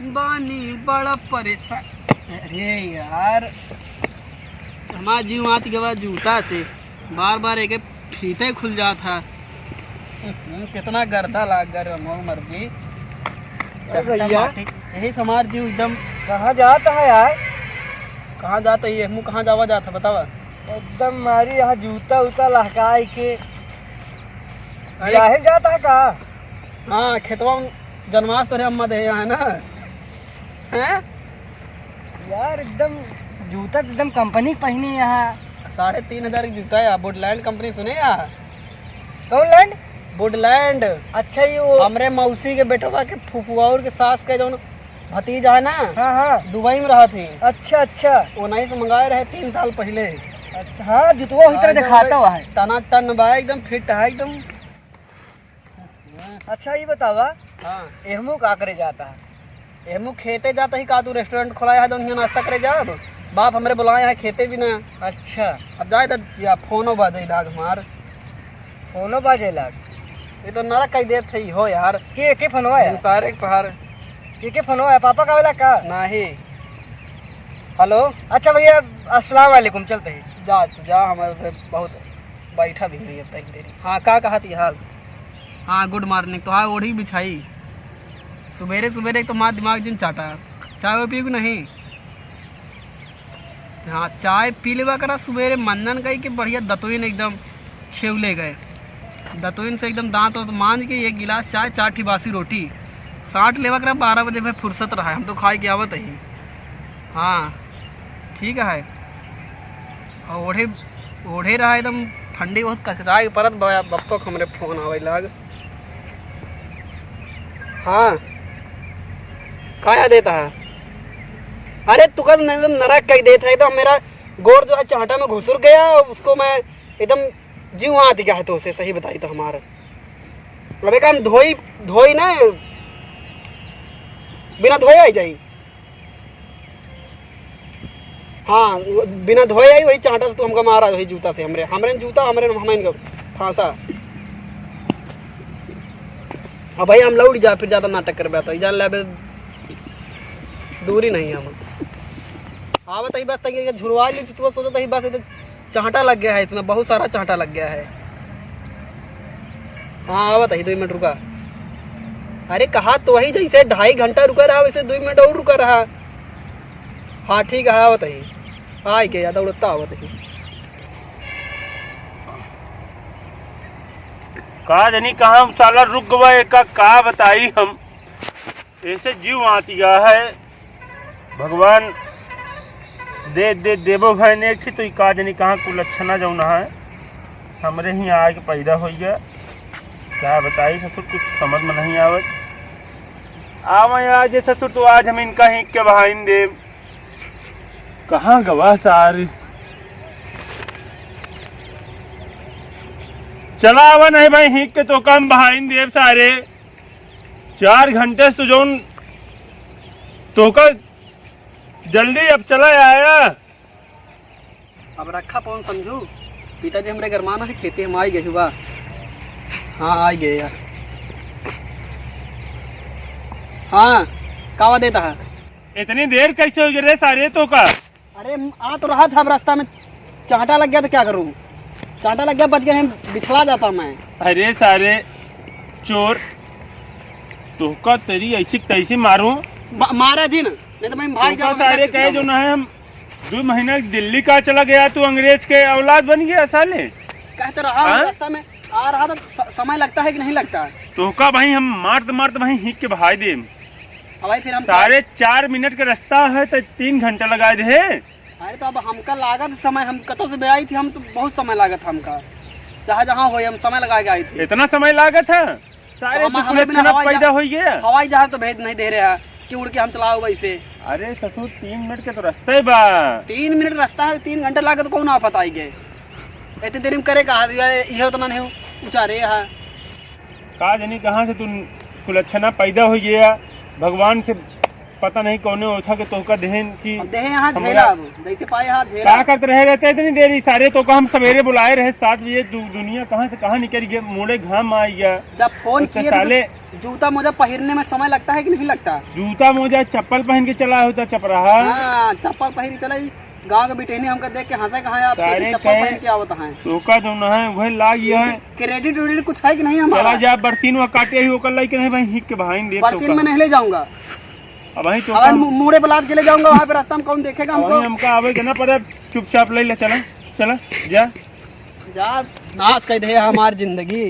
बानी बड़ा परेशान। अरे यार हमारा जीव आती के बाद जूता से बार बार एक फीते खुल जा था। कितना गर्दा लाग गया मर्जी भैया। यही हमार जीव एकदम कहाँ जाता है यार? कहाँ जाता है मुँह? कहाँ जावा जाता बतावा? एकदम मारी यहाँ जूता उता लहकाई के अरे जाहिर जाता है कहाँ? हाँ खेतवा में जन्मास तो अम्मा दे यहाँ है ना हैं? यार एकदम जूता तो एकदम कंपनी पहनी यहाँ। 3,500 की जूता है। वुडलैंड कंपनी सुने यार? कौन लैंड? वुडलैंड। अच्छा ये वो हमरे मौसी के बेटवा के फुफुआउर के सास के जो भतीजा है ना, हाँ हाँ दुबई में रहा थी। अच्छा अच्छा वो नहीं से मंगाए रहे 3 साल पहले। अच्छा हाँ जुतवा उसी तरह दिखाता हुआ है। टना टन बा एकदम फिट है एकदम। अच्छा ये बतावा हाँ एहमू का करे जाता है? एहमू खेते जाता ही का तू रेस्टोरेंट खोलाया है जो नाश्ता करे जा। बाप हमरे बुलाए हैं खेते भी ना। अच्छा अब जाए तो या फोनो बाजे लाग हमार। फोनो बाजे लाग ये तो नरक कही देत है हो यार। के फनवा है? सारे पहाड़ के फनवा है? पापा का वाला का नहीं। हेलो अच्छा भैया अस्सलाम वालेकुम। चलते हैं जा तू जा, हमारे बहुत बैठा भी नहीं है देरी। हाँ का कहा थी हाल? हाँ गुड मॉर्निंग। तो हाँ ओढ़ी बिछाई सवेरे सवेरे। एक तो माँ दिमाग जिन चाटा। चाय वो पी नहीं? हाँ चाय पी लेवा करा सवेरे। मंजन गई कि बढ़िया दतोइन एकदम छेवले गए। दतोइन से एकदम दांत और मान के 1 गिलास चाय 4 ठी बासी रोटी 60 लेवा करा। 12 बजे भाई फुर्सत रहा है। हम तो खाए के आवत ही। हाँ ठीक है। और ओढ़े ओढ़े रहा एकदम ठंडी बहुत कचाई परत बप्पा को हमरे फोन आवे लाग। हाँ क्या देता है? अरे तू कल नरक कही देता है एकदम। मेरा गोर जो है चांटा में घुसुर गया, उसको मैं एकदम जीव आती क्या है तो उसे सही बताई तो हमारा। अब एक हम धोई ना, बिना धोए आई जाई। हाँ बिना धोए आई वही चांटा से तू हमका मारा वही जूता से। हमरे जूता हमरे फांसा। अब भाई हम लौट जा फिर ज्यादा नाटक कर बैठा जान ले दूरी नहीं हम। हाँ बताइए बस तक झुरवा ली तो सोचा था बस इधर चांटा लग गया है। इसमें बहुत सारा चांटा लग गया है। हाँ बताइए 2 मिनट रुका। अरे कहा तो वही जैसे 2.5 घंटा रुका रहा वैसे 2 मिनट और रुका रहा। हाँ ठीक है। हाँ बताइए आ गया ज़्यादा उड़ता बताइए। का जनी कहाँ साला रुक गवा का बताई हम। ऐसे जीव आती गया है। भगवान देवो भाई ने थी तो का जनी कहाँ कुल अच्छा जौना है हमरे ही आके पैदा हो गया। क्या बताई ससुर कुछ समझ में नहीं आवत। आज ससुर तो आज हम इनका ही के बहाइन दे। कहाँ गवा सारी चला आवा नहीं भाई हिक के तो कम बहाइन देव सारे 4 घंटे से तो जौन तो का जल्दी अब चला आया। अब रखा कौन समझू। पिताजी हमारे घर माना है खेती हम आई गए हुआ। हाँ आ गए यार। हाँ कावा देता है? इतनी देर कैसे हो गए सारे तो का? अरे आ तो रहा था अब रास्ता में चांटा लग गया तो क्या करूँ? चांटा लग गया बच गया बिछड़ा जाता मैं। अरे सारे चोर तो का तेरी ऐसी तैसी मारूं मारा जी ना नहीं तो मैं भाग तो सारे कहे जो ना है। हम 2 महीना दिल्ली का चला गया तू अंग्रेज के औलाद बन गया साले। कहते रहा रास्ता में आ रहा था। समय लगता है कि नहीं लगता? तो का भाई हम मारते भाई हिक के बहाई दे। भाई फिर हम 4.5 मिनट का रास्ता है तो 3 घंटा लगा दे। अरे तो अब हमका लागत समय हम कतों से आई थी। हम तो बहुत समय लागत हमका चाहे जहाँ हो हम समय लगा के आई थी। इतना समय लागत है सारे पैदा हो गया। हवाई जहाज तो भेज नहीं दे रहे हैं कि उड़ के हम चलाओ वैसे। अरे ससुर 3 मिनट के तो रास्ता है बा। 3 मिनट रास्ता है 3 घंटे लागत कौन आ पता गए इतनी देर में करे कहा यह उतना नहीं उचारे है। का जनी कहाँ से तू कुल अच्छा ना पैदा हो गया। भगवान से पता नहीं कौने ओछा के तोका देहन की अब देहे यहाँ हमरा- झेला अब जैसे पाए यहाँ झेला क्या करते रहे रहते इतनी देर सारे तोका हम सवेरे बुलाए रहे 7 बजे दुनिया कहाँ से कहाँ निकल गया मुड़े घाम आ गया जब फोन तो किए साले तो जूता मोजा पहनने में समय लगता है कि नहीं लगता? जूता मोजा चप्पल पहन के चला होता चपराहा हाँ चप्पल पहन चला गाँव के बेटे हमको देख के हंसे कहाँ आप सारे चप्पल कहे- पहन के आवत है। तोका जो न है वह लाग गया है क्रेडिट वेडिट कुछ है कि नहीं चला हमारा? जा बरसीन व काटे ही ओकर लाई के नहीं भाई हिक के भाई दे बरसीन में नहीं ले जाऊंगा, अब वही तो अब मुड़े बलाद के ले जाऊंगा वहाँ पे रास्ता में कौन देखेगा हमको? हमका आवे के ना पता चुपचाप ले ले चला चला जा जा नाश कर दे हमारी जिंदगी।